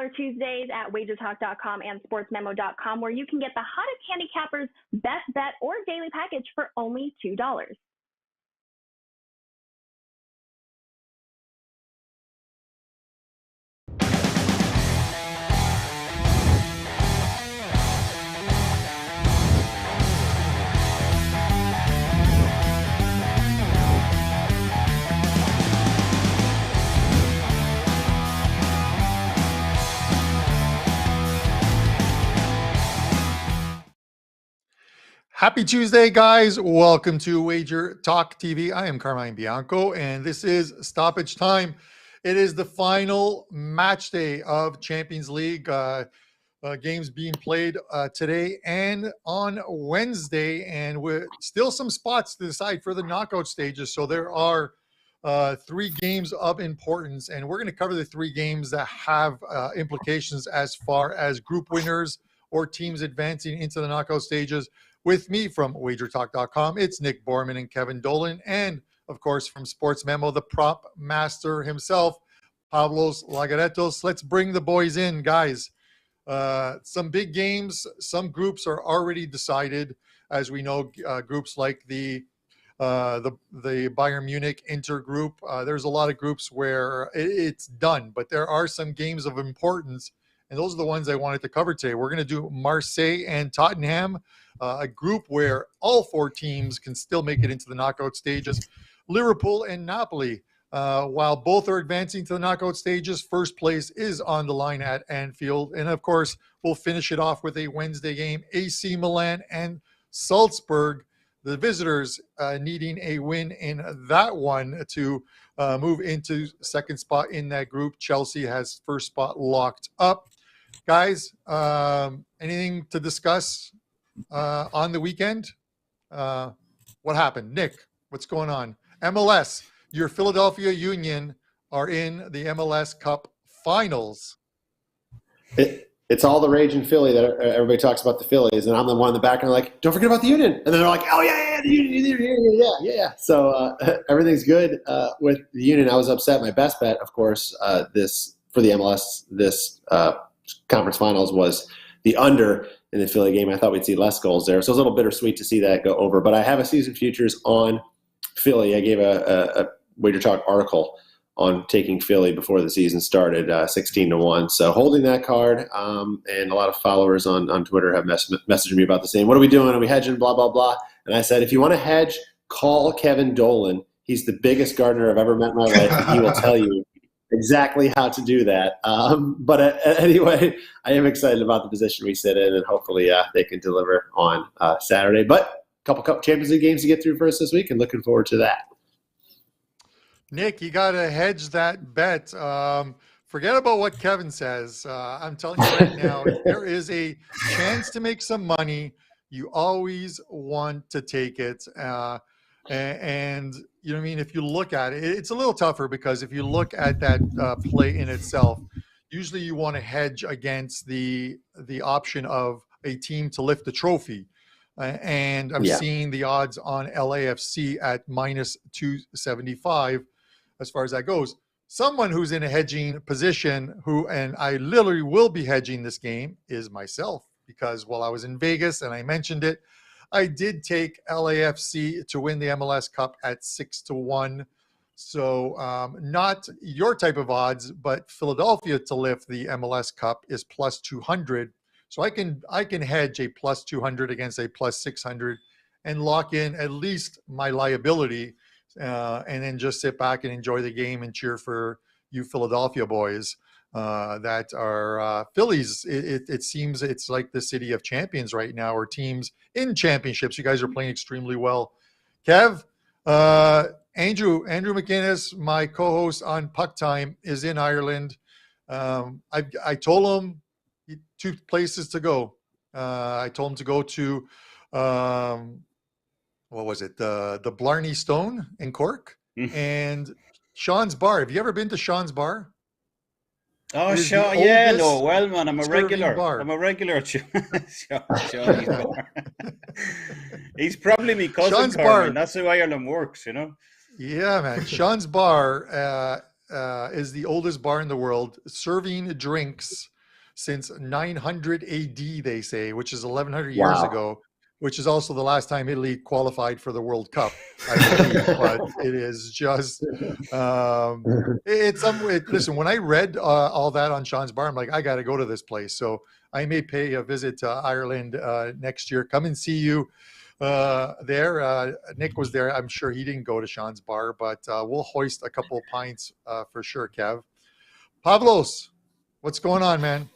Tuesdays at WagerTalk.com and SportsMemo.com, where you can get the hottest handicappers' best bet or daily package for only $2. Happy Tuesday, guys. Welcome to WagerTalk TV. I am Carmine Bianco, and this is Stoppage Time. It is the final match day of Champions League. Games being played today and on Wednesday, and with still some spots to decide for the knockout stages. So there are 3 games of importance, and we're going to cover the 3 games that have implications as far as group winners or teams advancing into the knockout stages. With me from WagerTalk.com, it's Nick Borrman and Kevin Dolan, and of course from Sports Memo, the prop master himself, Pavlos, Laguretos. Let's bring the boys in, guys. Some big games. Some groups are already decided, as we know. Groups like the Bayern Munich Inter group. There's a lot of groups where it's done, but there are some games of importance, and those are the ones I wanted to cover today. We're going to do Marseille and Tottenham, a group where all 4 teams can still make it into the knockout stages. Liverpool and Napoli, while both are advancing to the knockout stages, first place is on the line at Anfield. And of course, we'll finish it off with a Wednesday game, AC Milan and Salzburg. The visitors needing a win in that one to move into second spot in that group. Chelsea has first spot locked up. Guys, anything to discuss on the weekend? What happened? Nick, what's going on? MLS, your Philadelphia Union are in the MLS Cup Finals. It's all the rage in Philly that everybody talks about the Phillies, and I'm the one in the back and like, don't forget about the Union. And then they're like, oh, yeah, the Union, yeah. So everything's good with the Union. I was upset. My best bet, of course, this for the MLS, this conference finals was the under in the Philly game. I thought we'd see less goals there. So it was a little bittersweet to see that go over. But I have a season futures on Philly. I gave a Wager Talk article on taking Philly before the season started, 16-1. So holding that card, and a lot of followers on Twitter have messaged me about the same. What are we doing? Are we hedging? Blah, blah, blah. And I said, if you want to hedge, call Kevin Dolan. He's the biggest gardener I've ever met in my life, and he will tell you exactly how to do that. But anyway, I am excited about the position we sit in, and hopefully they can deliver on Saturday. But a couple Champions League games to get through first this week, and looking forward to that. Nick, you got to hedge that bet. Forget about what Kevin says. I'm telling you right now, if there is a chance to make some money, you always want to take it. And you know what I mean? If you look at it, it's a little tougher because if you look at that play in itself, usually you want to hedge against the option of a team to lift the trophy. And I'm seeing the odds on LAFC at minus 275 as far as that goes. Someone who's in a hedging position and I literally will be hedging this game is myself, because while I was in Vegas and I mentioned it, I did take LAFC to win the MLS Cup at 6-1. So not your type of odds, but Philadelphia to lift the MLS Cup is plus 200. So I can hedge a plus 200 against a plus 600 and lock in at least my liability, and then just sit back and enjoy the game and cheer for you Philadelphia boys that are Phillies. It seems it's like the city of champions right now, or teams in championships. You guys are playing extremely well. Kev, Andrew McInnes, my co-host on Puck Time, is in Ireland. I told him 2 places to go. I told him to go to what was it? The Blarney Stone in Cork and Sean's Bar. Have you ever been to Sean's Bar? Oh, Sean, yeah, no, well, man, I'm a regular. I'm a regular at Sean's Bar. He's probably my cousin, Sean's Carmine. Bar. That's how Ireland works, you know? Yeah, man. Sean's Bar is the oldest bar in the world, serving drinks since 900 AD, they say, which is 1100 years ago, which is also the last time Italy qualified for the World Cup, I believe. But it is just, listen, when I read all that on Sean's bar, I'm like, I got to go to this place. So I may pay a visit to Ireland next year. Come and see you there. Nick was there. I'm sure he didn't go to Sean's bar, but we'll hoist a couple of pints for sure, Kev. Pavlos, what's going on, man?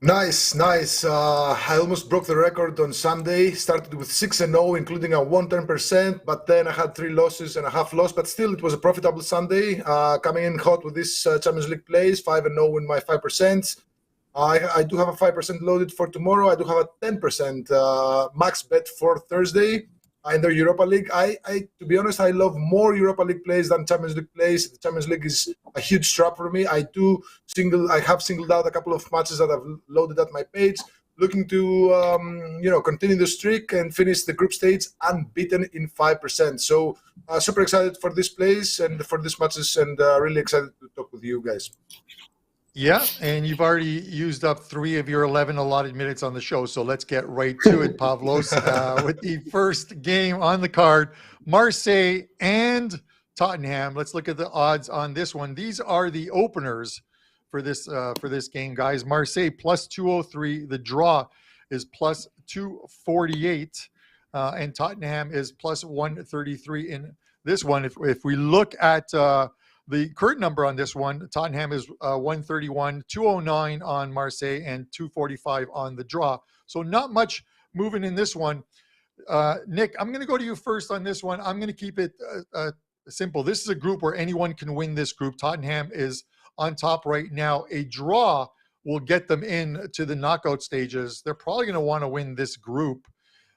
Nice. I almost broke the record on Sunday. Started with 6-0, including a 110%, but then I had 3 losses and a half loss. But still, it was a profitable Sunday. Coming in hot with this Champions League plays, 5-0 in my 5%. I do have a 5% loaded for tomorrow. I do have a 10% max bet for Thursday in the Europa League. To be honest, I love more Europa League plays than Champions League plays. The Champions League is a huge trap for me. I have singled out a couple of matches that I've loaded at my page, looking to continue the streak and finish the group stage unbeaten in 5%. So super excited for this plays and for these matches, and really excited to talk with you guys. Yeah, and you've already used up 3 of your 11 allotted minutes on the show, so let's get right to it, Pavlos, with the first game on the card, Marseille and Tottenham. Let's look at the odds on this one. These are the openers for this game, guys. Marseille plus 203. The draw is plus 248, and Tottenham is plus 133 in this one. If we look at the current number on this one, Tottenham is 131, 209 on Marseille, and 245 on the draw. So not much moving in this one. Nick, I'm going to go to you first on this one. I'm going to keep it simple. This is a group where anyone can win this group. Tottenham is on top right now. A draw will get them in to the knockout stages. They're probably going to want to win this group,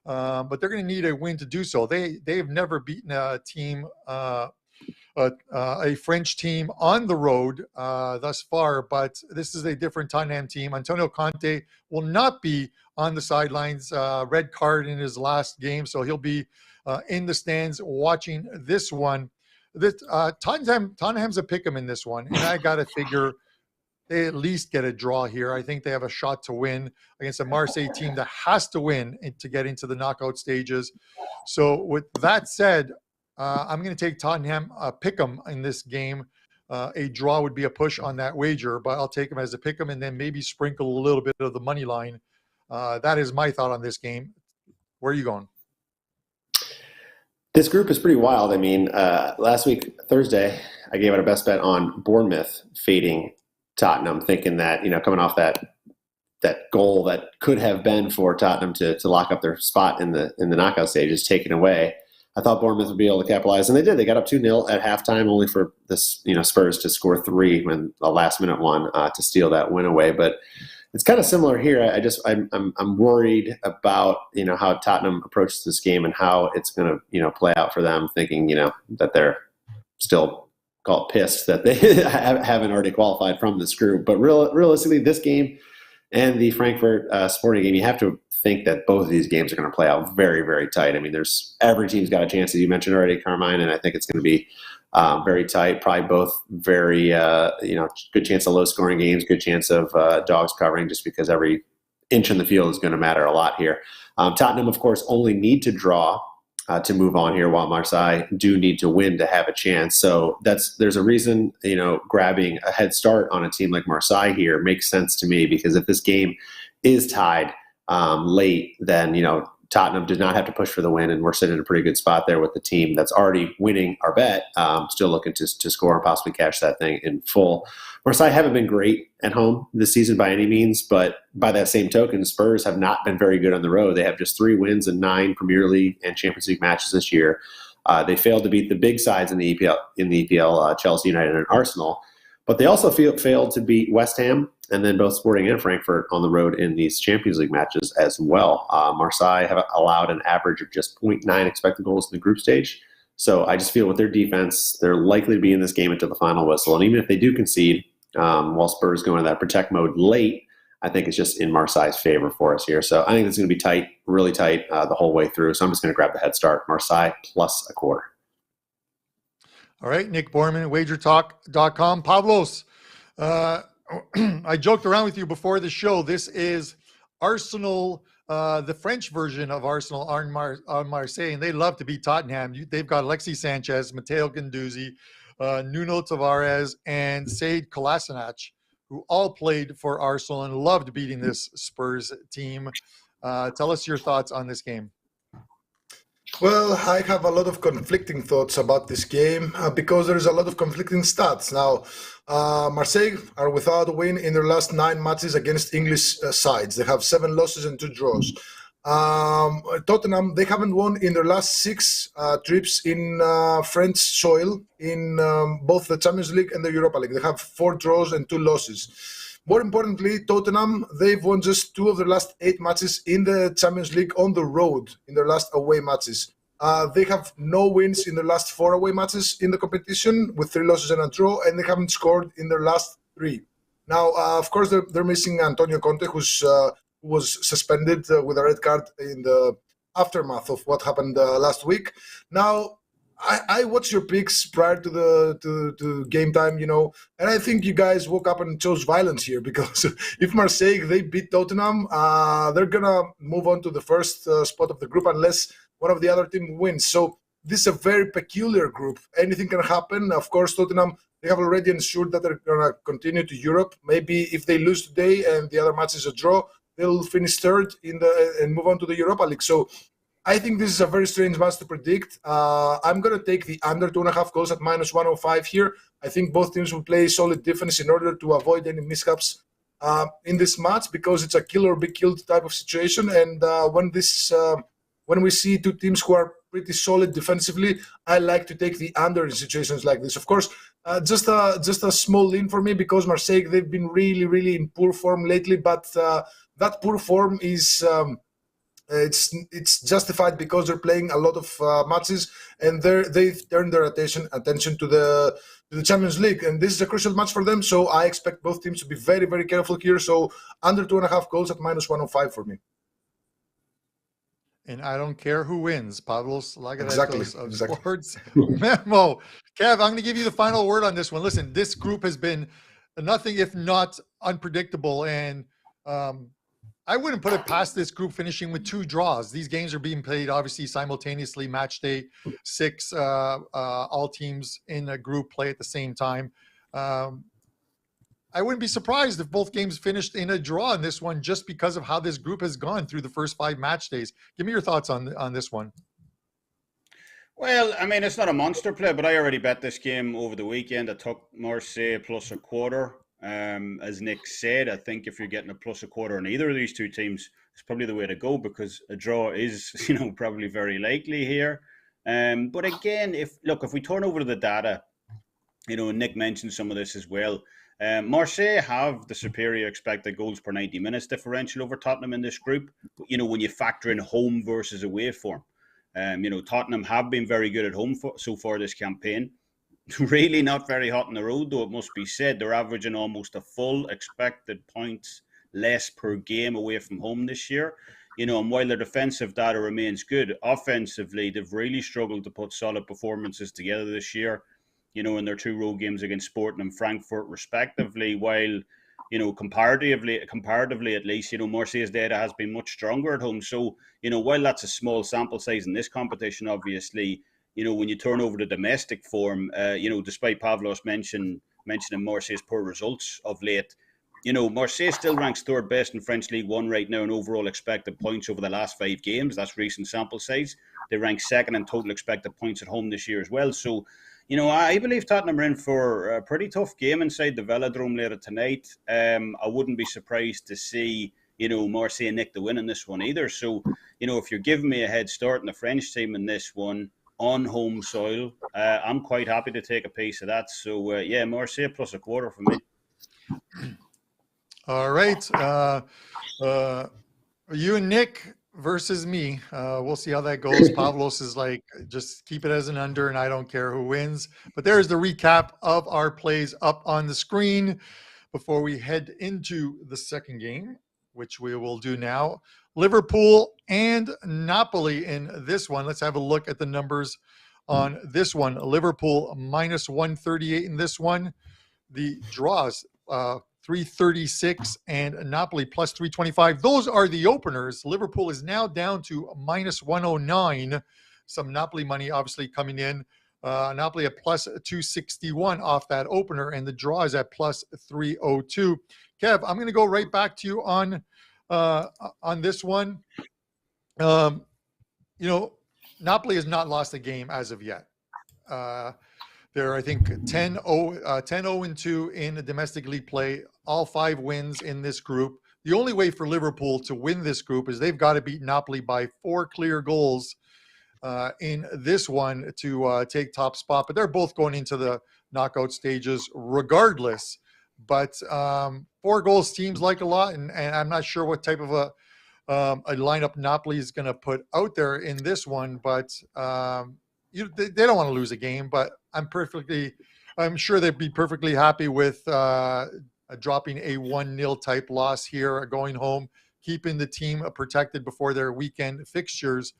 but they're going to need a win to do so. They've never beaten a team, a French team on the road thus far, but this is a different Tottenham team. Antonio Conte will not be on the sidelines, red card in his last game, so he'll be in the stands watching this one. Tottenham's a pick'em in this one, and I got to figure they at least get a draw here. I think they have a shot to win against a Marseille team that has to win to get into the knockout stages. So with that said, I'm going to take Tottenham pick'em in this game. A draw would be a push on that wager, but I'll take them as a pick'em and then maybe sprinkle a little bit of the money line. That is my thought on this game. Where are you going? This group is pretty wild. I mean, last week, Thursday, I gave out a best bet on Bournemouth fading Tottenham, thinking that, coming off that goal that could have been for Tottenham to lock up their spot in the knockout stage is taken away. I thought Bournemouth would be able to capitalize, and they did. They got up 2-0 at halftime, only for this, Spurs to score 3 when the last minute one to steal that win away. But it's kind of similar here. I'm worried about how Tottenham approaches this game and how it's going to play out for them. Thinking that they're still pissed that they haven't already qualified from this group. But realistically, this game and the Frankfurt Sporting game, you have to think that both of these games are going to play out very, very tight. I mean, every team's got a chance, as you mentioned already, Carmine, and I think it's going to be very tight. Probably both very, good chance of low-scoring games, good chance of dogs covering, just because every inch in the field is going to matter a lot here. Tottenham, of course, only need to draw to move on here, while Marseille do need to win to have a chance. So there's a reason, grabbing a head start on a team like Marseille here makes sense to me, because if this game is tied late, then Tottenham did not have to push for the win, and we're sitting in a pretty good spot there with the team that's already winning our bet, still looking to score and possibly cash that thing in full. Marseille haven't been great at home this season by any means, but by that same token, Spurs have not been very good on the road. They have just 3 wins in 9 Premier League and Champions League matches this year. They failed to beat the big sides in the EPL, Chelsea, United, and Arsenal. But they also failed to beat West Ham and then both Sporting and Frankfurt on the road in these Champions League matches as well. Marseille have allowed an average of just 0.9 expected goals in the group stage. So I just feel with their defense, they're likely to be in this game until the final whistle. And even if they do concede, while Spurs go into that protect mode late, I think it's just in Marseille's favor for us here. So I think it's going to be tight, really tight the whole way through. So I'm just going to grab the head start, Marseille plus a quarter. All right, Nick Borrman, WagerTalk.com. Pavlos, I joked around with you before the show. This is Arsenal, the French version of Arsenal on Marseille, and they love to beat Tottenham. They've got Alexis Sanchez, Matteo Guendouzi, Nuno Tavares, and Sead Kolasinac, who all played for Arsenal and loved beating this Spurs team. Tell us your thoughts on this game. Well, I have a lot of conflicting thoughts about this game because there is a lot of conflicting stats. Now, Marseille are without a win in their last 9 matches against English sides. They have 7 losses and 2 draws. Tottenham, they haven't won in their last 6 trips in French soil in both the Champions League and the Europa League. They have 4 draws and 2 losses. More importantly, Tottenham, they've won just 2 of their last 8 matches in the Champions League on the road in their last away matches. They have no wins in their last 4 away matches in the competition with 3 losses and a draw, and they haven't scored in their last 3. Now, of course, they're missing Antonio Conte, who was suspended with a red card in the aftermath of what happened last week. Now, I watched your picks prior to the game time, and I think you guys woke up and chose violence here because if Marseille, they beat Tottenham, they're going to move on to the first spot of the group unless one of the other team wins. So this is a very peculiar group. Anything can happen. Of course, Tottenham, they have already ensured that they're going to continue to Europe. Maybe if they lose today and the other match is a draw, they'll finish third and move on to the Europa League. So I think this is a very strange match to predict. I'm going to take the under 2.5 goals at -105 here. I think both teams will play solid defense in order to avoid any mishaps in this match because it's a kill or be killed type of situation. And when we see 2 teams who are pretty solid defensively, I like to take the under in situations like this. Of course, just a small lean for me because Marseille, they've been really, really in poor form lately. But that poor form is... It's justified because they're playing a lot of matches and they've turned their attention to the Champions League, and this is a crucial match for them. So I expect both teams to be very, very careful here. So under 2.5 goals at -105 for me. And I don't care who wins. Pavlos, Laguretos of exactly. Sports Memo. Kev, I'm going to give you the final word on this one. Listen, this group has been nothing if not unpredictable, and I wouldn't put it past this group finishing with 2 draws. These games are being played obviously simultaneously. Match day 6, all teams in a group play at the same time. I wouldn't be surprised if both games finished in a draw in this one just because of how this group has gone through the first 5 match days. Give me your thoughts on this one. Well, I mean, it's not a monster play, but I already bet this game over the weekend. I took Marseille +1/4. As Nick said, I think if you're getting a +1/4 on either of these 2 teams, it's probably the way to go because a draw is, probably very likely here. But again, if we turn over to the data, and Nick mentioned some of this as well. Marseille have the superior expected goals per 90 minutes differential over Tottenham in this group. When you factor in home versus away form, Tottenham have been very good at home so far this campaign. Really not very hot on the road, though it must be said. They're averaging almost a full expected points less per game away from home this year. And while their defensive data remains good, offensively, they've really struggled to put solid performances together this year, in their 2 road games against Sporting and Frankfurt, respectively, while, comparatively at least, Marseille's data has been much stronger at home. So, while that's a small sample size in this competition, obviously, when you turn over the domestic form, despite Pavlos mentioning Marseille's poor results of late, Marseille still ranks 3rd best in French League 1 right now in overall expected points over the last 5 games. That's recent sample size. They rank 2nd in total expected points at home this year as well. So, I believe Tottenham are in for a pretty tough game inside the Velodrome later tonight. I wouldn't be surprised to see, Marseille nick the win in this one either. So, if you're giving me a head start in the French team in this one, on home soil, I'm quite happy to take a piece of that. So, Marseille +1/4 for me. All right. You and Nick versus me. We'll see how that goes. Pavlos is like, just keep it as an under, and I don't care who wins. But there's the recap of our plays up on the screen before we head into the second game, which we will do now. Liverpool and Napoli in this one. Let's have a look at the numbers on this one. Liverpool -138 in this one. The draws, 336, and Napoli plus 325. Those are the openers. Liverpool is now down to minus 109. Some Napoli money obviously coming in. Napoli at plus 261 off that opener, and the draw is at plus 302. Kev, I'm going to go right back to you on this one. Napoli has not lost a game as of yet. They're, I think, 10-0-2 in the domestic league play, all 5 wins in this group. The only way for Liverpool to win this group is they've got to beat Napoli by 4 clear goals in this one to take top spot. But they're both going into the knockout stages regardless. But 4 goals seems like a lot, and I'm not sure what type of a lineup Napoli is going to put out there in this one. But they don't want to lose a game, but I'm sure they'd be perfectly happy with dropping a 1-0 type loss here, going home, keeping the team protected before their weekend fixtures,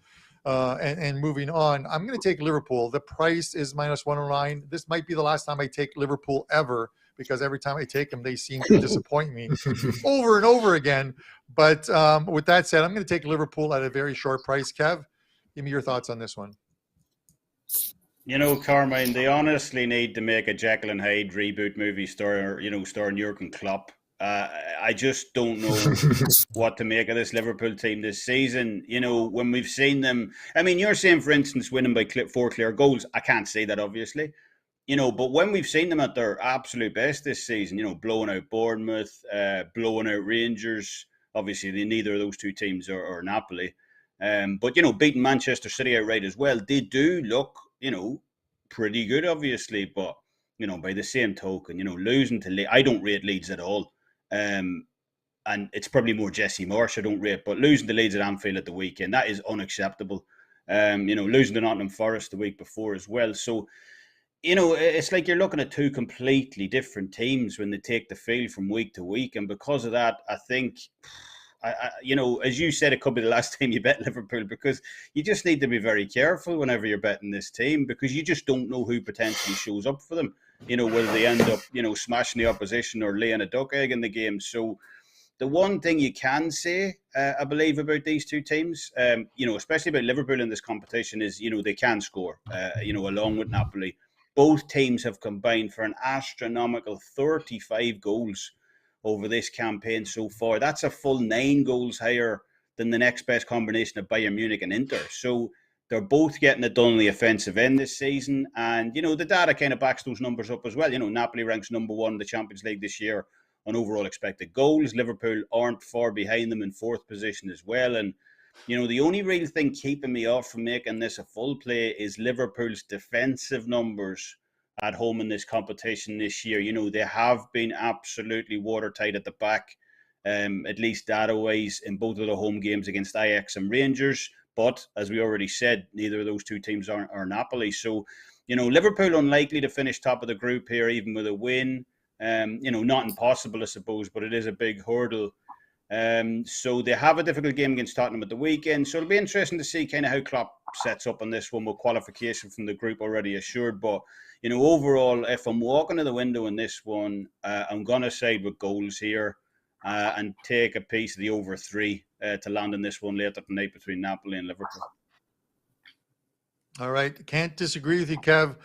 and moving on. I'm going to take Liverpool. The price is minus 109. This might be the last time I take Liverpool ever, because every time I take them, they seem to disappoint me over and over again. But with that said, I'm going to take Liverpool at a very short price. Kev, give me your thoughts on this one. Carmine, they honestly need to make a Jekyll and Hyde reboot movie starring Jurgen Klopp. I just don't know what to make of this Liverpool team this season. When we've seen them, I mean, you're saying, for instance, winning by 4 clear goals. I can't say that, obviously. But when we've seen them at their absolute best this season, blowing out Bournemouth, blowing out Rangers, obviously neither of those 2 teams are Napoli. But, beating Manchester City outright as well, they do look, pretty good, obviously. But, by the same token, losing to Leeds, I don't rate Leeds at all. And it's probably more Jesse Marsh I don't rate, but losing to Leeds at Anfield at the weekend, that is unacceptable. Losing to Nottingham Forest the week before as well. So, it's like you're looking at 2 completely different teams when they take the field from week to week. And because of that, I think, as you said, it could be the last time you bet Liverpool, because you just need to be very careful whenever you're betting this team, because you just don't know who potentially shows up for them. Whether they end up, smashing the opposition or laying a duck egg in the game. So the one thing you can say, I believe, about these 2 teams, especially about Liverpool in this competition, is, they can score, along with Napoli. Both teams have combined for an astronomical 35 goals over this campaign so far. That's a full 9 goals higher than the next best combination of Bayern Munich and Inter. So they're both getting it done on the offensive end this season. And, the data kind of backs those numbers up as well. Napoli ranks number 1 in the Champions League this year on overall expected goals. Liverpool aren't far behind them in 4th position as well. And, the only real thing keeping me off from making this a full play is Liverpool's defensive numbers at home in this competition this year. They have been absolutely watertight at the back, at least data-wise, in both of the home games against Ajax and Rangers. But, as we already said, neither of those 2 teams are Napoli. So, Liverpool unlikely to finish top of the group here, even with a win. Not impossible, I suppose, but it is a big hurdle. So they have a difficult game against Tottenham at the weekend. So it'll be interesting to see kind of how Klopp sets up on this one with qualification from the group already assured. But, overall, if I'm walking to the window in this one, I'm going to side with goals here and take a piece of the over 3 to land in this one later tonight between Napoli and Liverpool. All right. Can't disagree with you, Kev.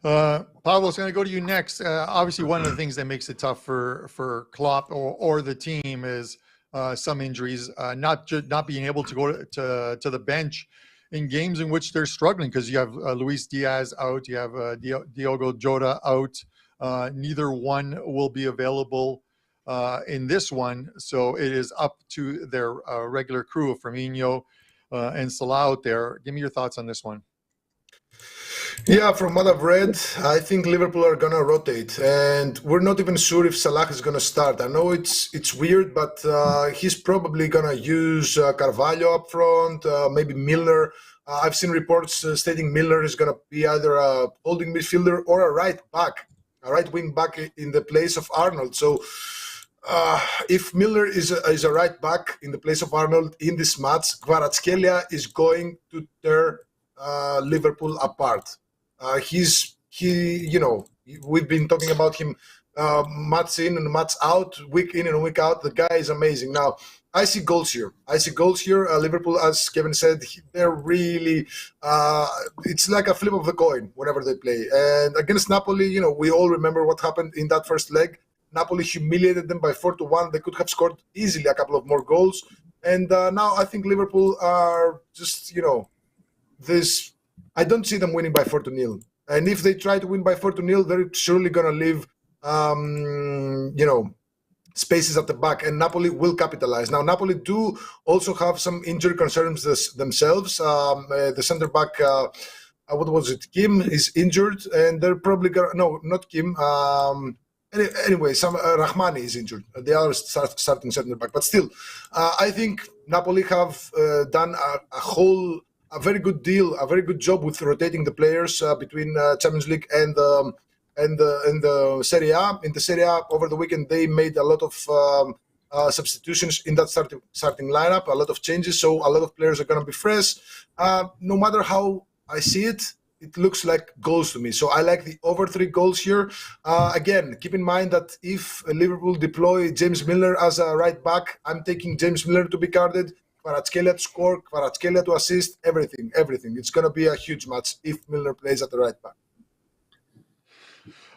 Pavlos, going to go to you next. Obviously, one of the things that makes it tough for Klopp or the team is some injuries, not being able to go to the bench in games in which they're struggling, because you have Luis Diaz out, you have Diogo Jota out. Neither one will be available in this one, so it is up to their regular crew of Firmino and Salah out there. Give me your thoughts on this one. Yeah, from what I've read, I think Liverpool are gonna rotate, and we're not even sure if Salah is gonna start. I know it's weird, but he's probably gonna use Carvalho up front, maybe Milner. I've seen reports stating Milner is gonna be either a holding midfielder or a right wing back in the place of Arnold. So if Milner is a right back in the place of Arnold in this match, Kvaratskhelia is going to tear Liverpool apart. We've been talking about him match in and match out, week in and week out. The guy is amazing. Now, I see goals here. Liverpool, as Kevin said, they're really, it's like a flip of the coin whenever they play. And against Napoli, we all remember what happened in that first leg. Napoli humiliated them by 4-1. They could have scored easily a couple of more goals. And now I think Liverpool are just, I don't see them winning by 4-0. And if they try to win by 4-0, they're surely going to leave, spaces at the back, and Napoli will capitalize. Now, Napoli do also have some injury concerns themselves. The center back, what was it? Kim is injured, and they're probably going to, no, not Kim. Anyway, Rahmani is injured. The other starting center back. But still, I think Napoli have done a very good job with rotating the players between Champions League and the Serie A. In the Serie A over the weekend, they made a lot of substitutions in that starting lineup, a lot of changes. So a lot of players are going to be fresh. No matter how I see it, it looks like goals to me. So I like the over 3 goals here. Again, keep in mind that if Liverpool deploy James Milner as a right back, I'm taking James Milner to be carded, Kvaratskhelia to score, Kvaratskhelia to assist, everything. It's going to be a huge match if Milner plays at the right back.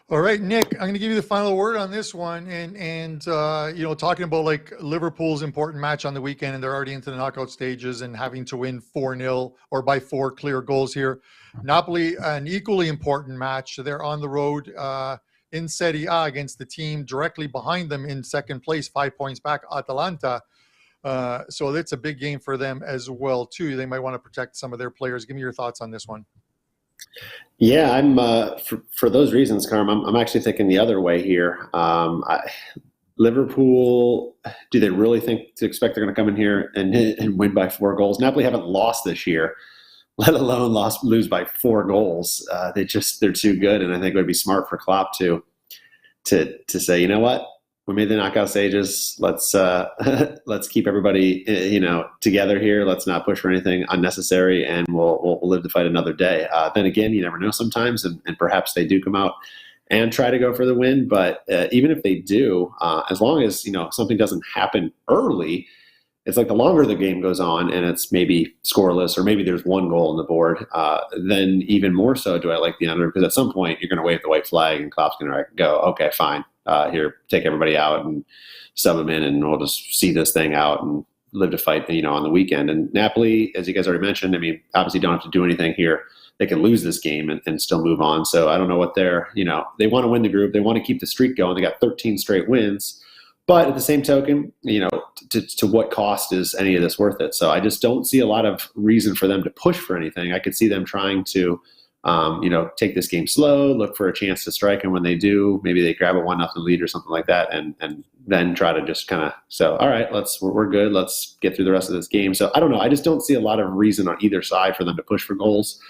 All right, Nick, I'm going to give you the final word on this one. And talking about like Liverpool's important match on the weekend, and they're already into the knockout stages and having to win 4-0 or by 4 clear goals here. Napoli, an equally important match. They're on the road in Serie A against the team directly behind them in second place, 5 points back, Atalanta. So that's a big game for them as well, too. They might want to protect some of their players. Give me your thoughts on this one. Yeah, I'm for those reasons, Carm. I'm actually thinking the other way here. Liverpool, do they really expect they're going to come in here and win by 4 goals? Napoli haven't lost this year, let alone lose by 4 goals. They're too good, and I think it would be smart for Klopp to say, you know what, we made the knockout stages. Let's keep everybody together here. Let's not push for anything unnecessary, and we'll live to fight another day. Then again, you never know sometimes, and perhaps they do come out and try to go for the win. But even if they do, as long as something doesn't happen early, it's like the longer the game goes on and it's maybe scoreless or maybe there's 1 goal on the board, then even more so do I like the under, because at some point you're going to wave the white flag and Klopp's going to go, okay, fine. Here, take everybody out and sub them in, and we'll just see this thing out and live to fight, on the weekend. And Napoli, as you guys already mentioned, obviously don't have to do anything here. They can lose this game and still move on. So I don't know what they want to win the group. They want to keep the streak going. They got 13 straight wins. But at the same token, to what cost is any of this worth it? So I just don't see a lot of reason for them to push for anything. I could see them trying to take this game slow, look for a chance to strike, and when they do, maybe they grab a 1-0 lead or something like that, and then try to just kind of all right, we're good, let's get through the rest of this game. So I don't know, I just don't see a lot of reason on either side for them to push for goals,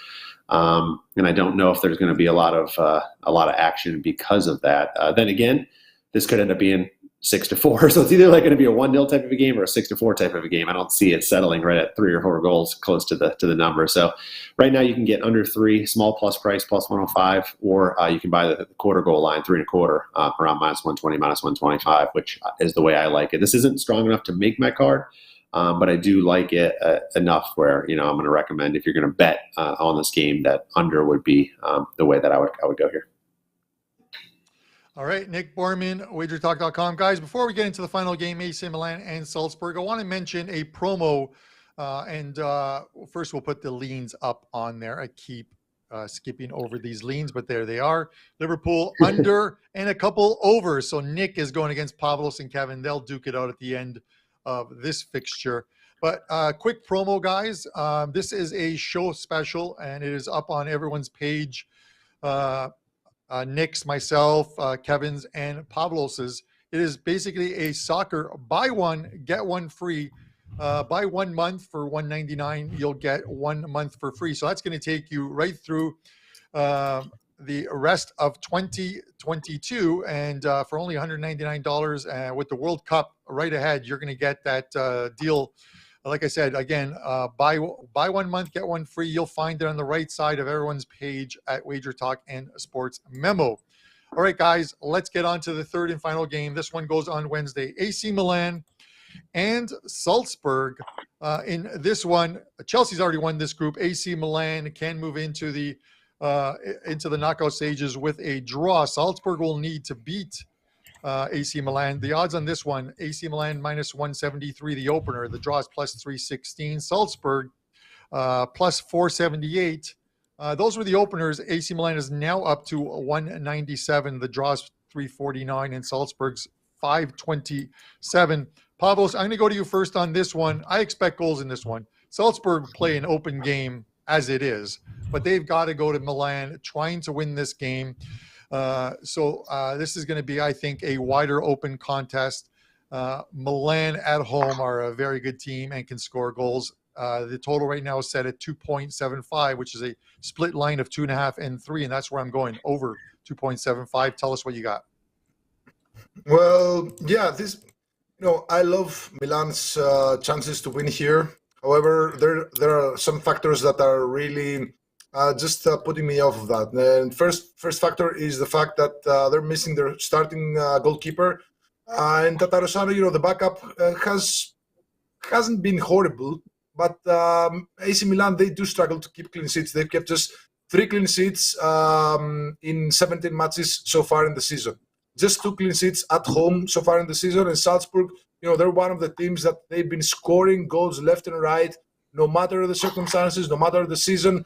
and I don't know if there's going to be a lot of action because of that. Then again, this could end up being 6-4. So it's either like going to be a 1-0 type of a game or a 6-4 type of a game. I don't see it settling right at 3 or 4 goals close to the number. So right now you can get under 3, small plus price, plus 105, or you can buy the quarter goal line, 3.25, around -120, -125, which is the way I like it. This isn't strong enough to make my card, but I do like it enough where, I'm going to recommend, if you're going to bet on this game, that under would be the way that I would go here. All right, Nick Borrman, WagerTalk.com. Guys, before we get into the final game, AC Milan and Salzburg, I want to mention a promo. First, we'll put the leans up on there. I keep skipping over these leans, but there they are. Liverpool under and a couple over. So Nick is going against Pavlos and Kevin. They'll duke it out at the end of this fixture. But quick promo, guys. This is a show special, and it is up on everyone's page. Nick's, myself, Kevin's, and Pablos's. It is basically a soccer buy one, get one free. Buy 1 month for $1.99, you'll get 1 month for free. So that's going to take you right through the rest of 2022. And for only $199, with the World Cup right ahead, you're going to get that deal. Like I said, again, buy 1 month, get one free. You'll find it on the right side of everyone's page at WagerTalk and Sports Memo. All right, guys, let's get on to the third and final game. This one goes on Wednesday. AC Milan and Salzburg. In this one, Chelsea's already won this group. AC Milan can move into the knockout stages with a draw. Salzburg will need to beat AC Milan. The odds on this one: AC Milan minus 173, the opener. The draw is plus 316. Salzburg plus 478. Those were the openers. AC Milan is now up to 197. The draw is 349, and Salzburg's 527. Pavlos, I'm going to go to you first on this one. I expect goals in this one. Salzburg play an open game as it is, but they've got to go to Milan trying to win this game. So this is going to be, I think, a wider open contest. Milan at home are a very good team and can score goals. The total right now is set at 2.75, which is a split line of 2.5 and 3, and that's where I'm going, over 2.75. Tell us what you got. Well, yeah, I love Milan's chances to win here. However, there are some factors that are really just putting me off of that. And first factor is the fact that they're missing their starting goalkeeper, and Tatarusano, the backup hasn't been horrible. But AC Milan, they do struggle to keep clean sheets. They've kept just 3 clean sheets in 17 matches so far in the season. Just 2 clean sheets at home so far in the season. And Salzburg, they're one of the teams that they've been scoring goals left and right, no matter the circumstances, no matter the season.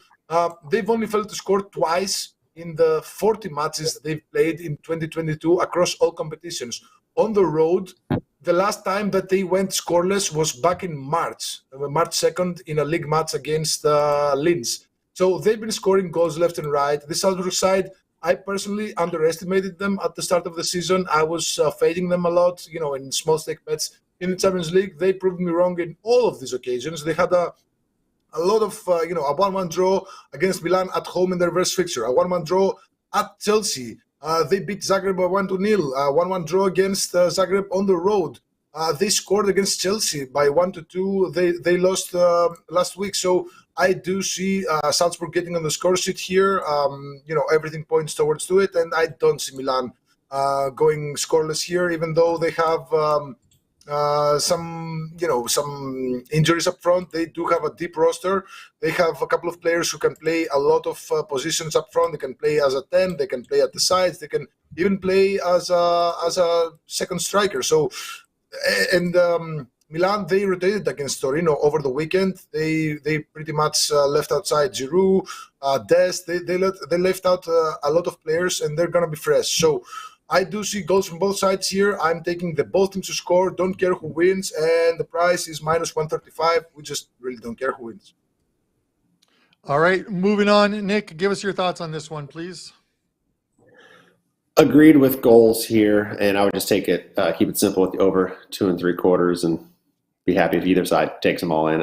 They've only failed to score twice in the 40 matches they've played in 2022 across all competitions. On the road, the last time that they went scoreless was back in March 2nd, in a league match against Linz. So they've been scoring goals left and right. The Salzburg side, I personally underestimated them at the start of the season. I was fading them a lot, in small stake bets in the Champions League. They proved me wrong in all of these occasions. They had a lot of, a 1-1 draw against Milan at home in their first fixture, a 1-1 draw at Chelsea. They beat Zagreb by 1-0, 1-1 draw against Zagreb on the road. They scored against Chelsea by 1-2. They lost last week. So I do see Salzburg getting on the score sheet here. Everything points towards to it, and I don't see Milan going scoreless here, even though they have some injuries up front. They do have a deep roster. They have a couple of players who can play a lot of positions up front. They can play as a 10. They can play at the sides. They can even play as a second striker. So, and Milan, they rotated against Torino over the weekend. They pretty much left outside Giroud, Dest. They left out a lot of players, and they're gonna be fresh. So I do see goals from both sides here. I'm taking the both teams to score. Don't care who wins, and the price is minus 135. We just really don't care who wins. All right, moving on. Nick, give us your thoughts on this one, please. Agreed with goals here, and I would just keep it simple with the over 2 3/4, and be happy if either side takes them all in.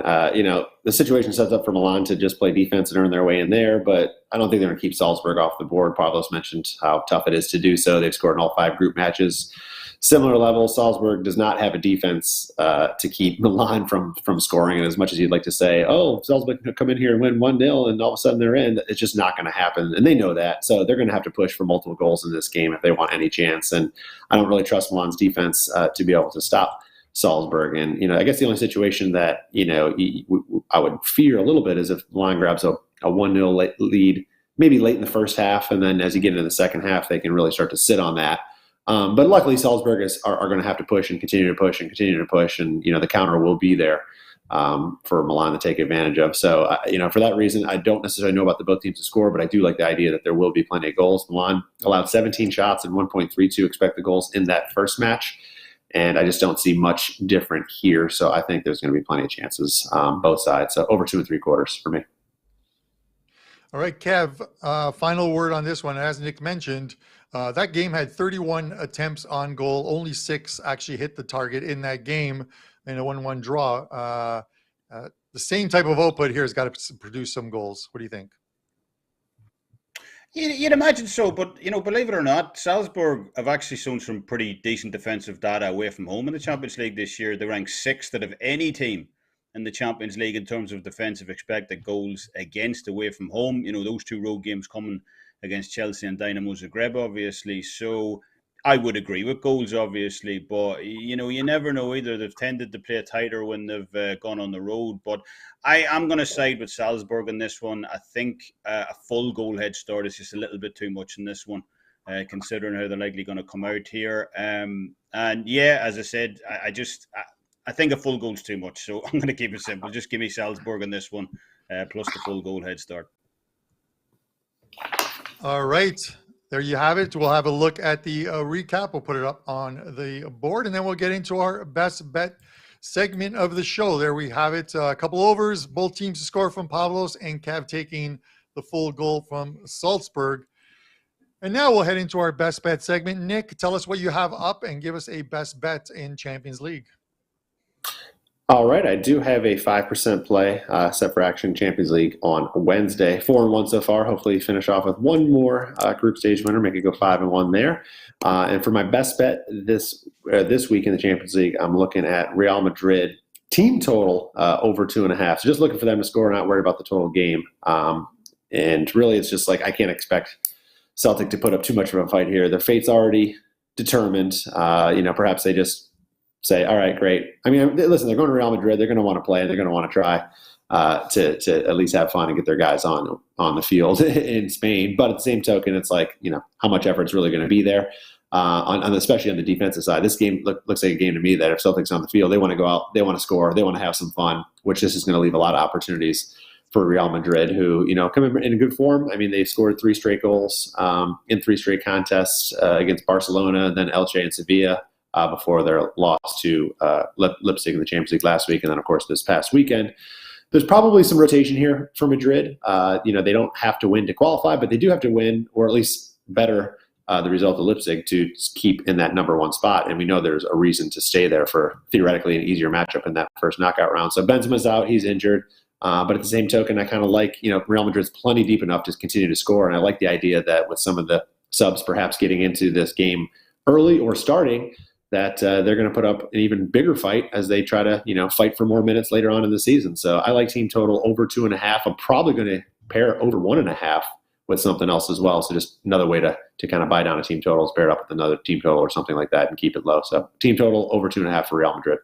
The situation sets up for Milan to just play defense and earn their way in there, but I don't think they're going to keep Salzburg off the board. Pavlos mentioned how tough it is to do so. They've scored in all 5 group matches. Similar level, Salzburg does not have a defense to keep Milan from scoring. And as much as you'd like to say, Salzburg can come in here and win 1-0 and all of a sudden they're in, it's just not going to happen. And they know that. So they're going to have to push for multiple goals in this game if they want any chance. And I don't really trust Milan's defense to be able to stop Salzburg. And, I guess the only situation that, I would fear a little bit is if Milan grabs a 1-0 lead, maybe late in the first half. And then as you get into the second half, they can really start to sit on that. But luckily, Salzburg are going to have to push and continue to push and continue to push. And, the counter will be there for Milan to take advantage of. So, for that reason, I don't necessarily know about the both teams to score, but I do like the idea that there will be plenty of goals. Milan allowed 17 shots and 1.32 expected goals in that first match. And I just don't see much different here. So I think there's going to be plenty of chances both sides. So over 2 3/4 for me. All right, Kev, final word on this one. As Nick mentioned, that game had 31 attempts on goal. Only 6 actually hit the target in that game in a 1-1 draw. The same type of output here has got to produce some goals. What do you think? You'd imagine so, but, believe it or not, Salzburg have actually shown some pretty decent defensive data away from home in the Champions League this year. They ranked 6th out of any team in the Champions League in terms of defensive expected goals against away from home. Those 2 road games coming against Chelsea and Dynamo Zagreb, obviously. So I would agree with goals, obviously, but you never know either. They've tended to play tighter when they've gone on the road. But I am going to side with Salzburg in this one. I think a full goal head start is just a little bit too much in this one, considering how they're likely going to come out here. And yeah, as I said, I think a full goal is too much. So I'm going to keep it simple. Just give me Salzburg in this one, plus the full goal head start. All right. There you have it. We'll have a look at the recap. We'll put it up on the board, and then we'll get into our best bet segment of the show. There we have it. A couple overs, both teams to score from Pavlos, and Kev taking the full goal from Salzburg. And now we'll head into our best bet segment. Nick, tell us what you have up and give us a best bet in Champions League. All right, I do have a 5% play set for action Champions League on Wednesday. 4-1 so far. Hopefully finish off with one more group stage winner, make it go 5-1 there. And for my best bet this week in the Champions League, I'm looking at Real Madrid team total over 2.5. So just looking for them to score, not worry about the total game. And really, it's just like I can't expect Celtic to put up too much of a fight here. Their fate's already determined. Perhaps they just say, all right, great. I mean, listen, they're going to Real Madrid. They're going to want to play. They're going to want to try to at least have fun and get their guys on the field in Spain. But at the same token, it's like, how much effort's really going to be there, especially on the defensive side. This game looks like a game to me that if Celtic's on the field, they want to go out, they want to score, they want to have some fun, which this is going to leave a lot of opportunities for Real Madrid, who, come in good form. I mean, they've scored 3 straight goals in 3 straight contests against Barcelona, then Elche and Sevilla, before their loss to Leipzig in the Champions League last week. And then, of course, this past weekend. There's probably some rotation here for Madrid. They don't have to win to qualify, but they do have to win, or at least better the result of Leipzig to keep in that number 1 spot. And we know there's a reason to stay there for theoretically an easier matchup in that first knockout round. So Benzema's out. He's injured. But at the same token, I kind of like, Real Madrid's plenty deep enough to continue to score. And I like the idea that with some of the subs perhaps getting into this game early or starting, that they're going to put up an even bigger fight as they try to, fight for more minutes later on in the season. So I like team total over 2.5. I'm probably going to pair over 1.5 with something else as well. So just another way to kind of buy down a team total is pair it up with another team total or something like that and keep it low. So team total over 2.5 for Real Madrid.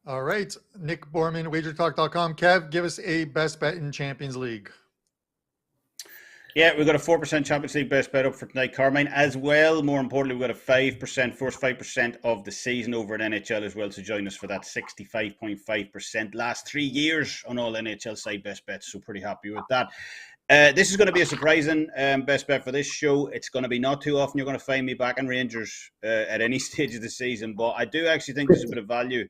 All right. Nick Borrman, WagerTalk.com. Kev, give us a best bet in Champions League. Yeah, we've got a 4% Champions League best bet up for tonight, Carmine, as well. More importantly, we've got a 5%, first 5% of the season over at NHL as well. So join us for that 65.5% last 3 years on all NHL side best bets. So pretty happy with that. This is going to be a surprising best bet for this show. It's going to be not too often you're going to find me back in Rangers at any stage of the season, but I do actually think there's a bit of value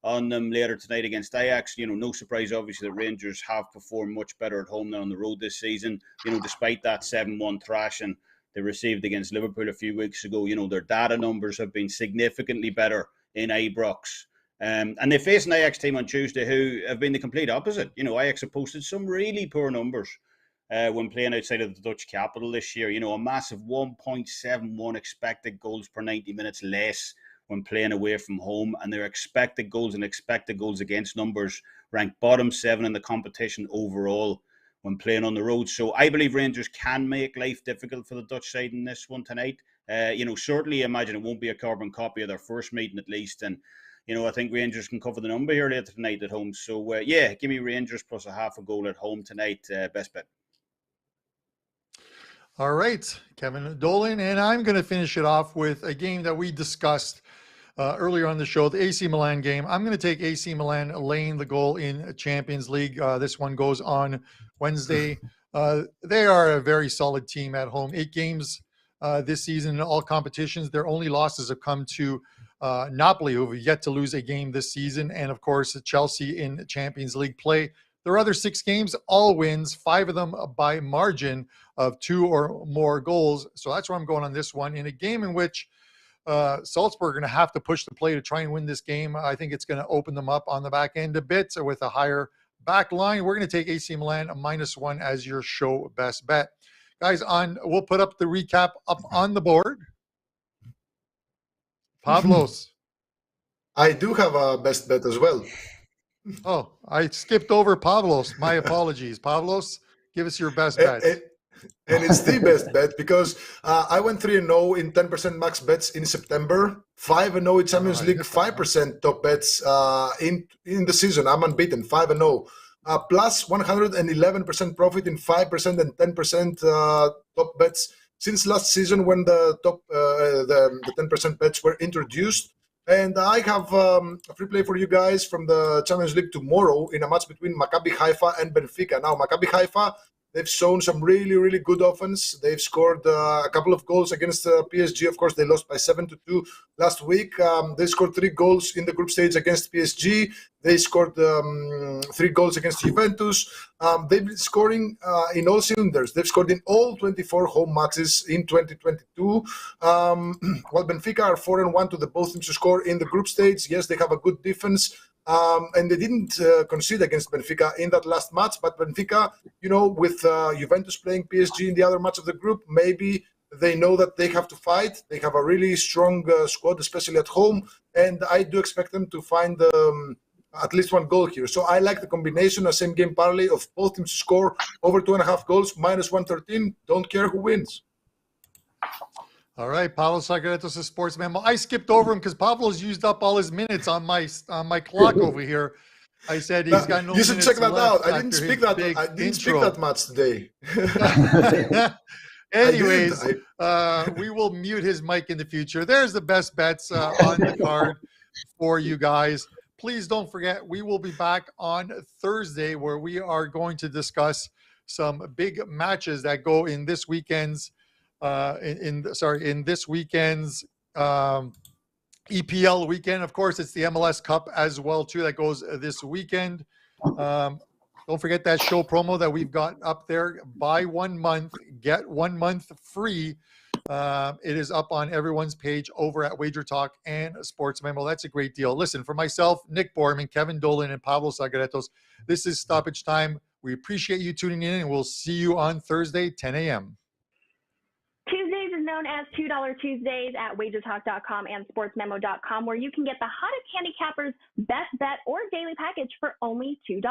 on them later tonight against Ajax. No surprise, obviously, that Rangers have performed much better at home than on the road this season. Despite that 7-1 thrashing they received against Liverpool a few weeks ago, their data numbers have been significantly better in Ibrox. And they face an Ajax team on Tuesday who have been the complete opposite. Ajax have posted some really poor numbers when playing outside of the Dutch capital this year. A massive 1.71 expected goals per 90 minutes less when playing away from home, and their expected goals and expected goals against numbers ranked bottom 7 in the competition overall when playing on the road. So I believe Rangers can make life difficult for the Dutch side in this one tonight. Certainly imagine it won't be a carbon copy of their first meeting at least, and I think Rangers can cover the number here later tonight at home. So give me Rangers plus a half a goal at home tonight, best bet. All right, Kevin Dolan, and I'm going to finish it off with a game that we discussed earlier on the show, the AC Milan game. I'm going to take AC Milan laying the goal in Champions League. This one goes on Wednesday. They are a very solid team at home. 8 games this season in all competitions. Their only losses have come to Napoli, who have yet to lose a game this season, and of course Chelsea in Champions League play. Their other 6 games, all wins, 5 of them by margin of 2 or more goals. So that's where I'm going on this one. In a game in which Salzburg are going to have to push the play to try and win this game. I think it's going to open them up on the back end a bit with a higher back line. We're going to take AC Milan -1 as your show best bet. Guys, we'll put up the recap up on the board. Pavlos. I do have a best bet as well. Oh, I skipped over Pavlos. My apologies. Pavlos, give us your best bet. And it's the best bet because I went 3-0 in 10% max bets in September, 5-0 in Champions League, 5% top bets in the season. I'm unbeaten, 5-0. Plus 111% profit in 5% and 10% top bets since last season when the 10% bets were introduced. And I have a free play for you guys from the Champions League tomorrow in a match between Maccabi Haifa and Benfica. Now, Maccabi Haifa, they've shown some really, really good offense. They've scored a couple of goals against PSG. Of course, they lost by 7-2 last week. They scored 3 goals in the group stage against PSG. They scored 3 goals against Juventus. They've been scoring in all cylinders. They've scored in all 24 home matches in 2022. While Benfica are 4-1 to the both teams to score in the group stage. Yes, they have a good defense. And they didn't concede against Benfica in that last match. But Benfica, with Juventus playing PSG in the other match of the group, maybe they know that they have to fight. They have a really strong squad, especially at home. And I do expect them to find at least 1 goal here. So I like the combination, a same game parlay of both teams to score over 2.5 goals, minus 113. Don't care who wins. All right, Pavlos Laguretos' sports memo. I skipped over him because Pavlos used up all his minutes on my clock over here. I said he's got no. You should check that out. I didn't speak that much today. Anyways, we will mute his mic in the future. There's the best bets on the card for you guys. Please don't forget, we will be back on Thursday where we are going to discuss some big matches that go in this weekend's in this weekend's EPL weekend. Of course, it's the MLS Cup as well too that goes this weekend. Don't forget that show promo that we've got up there. Buy 1 month, get 1 month free. It is up on everyone's page over at WagerTalk and Sports Memo. That's a great deal. Listen, for myself, Nick Borrman, Kevin Dolan, and Pavlos Laguretos, this is Stoppage Time. We appreciate you tuning in, and we'll see you on Thursday, 10 a.m. Tuesdays is known as $2 Tuesdays at WagerTalk.com and SportsMemo.com, where you can get the hottest handicappers' best bet or daily package for only $2.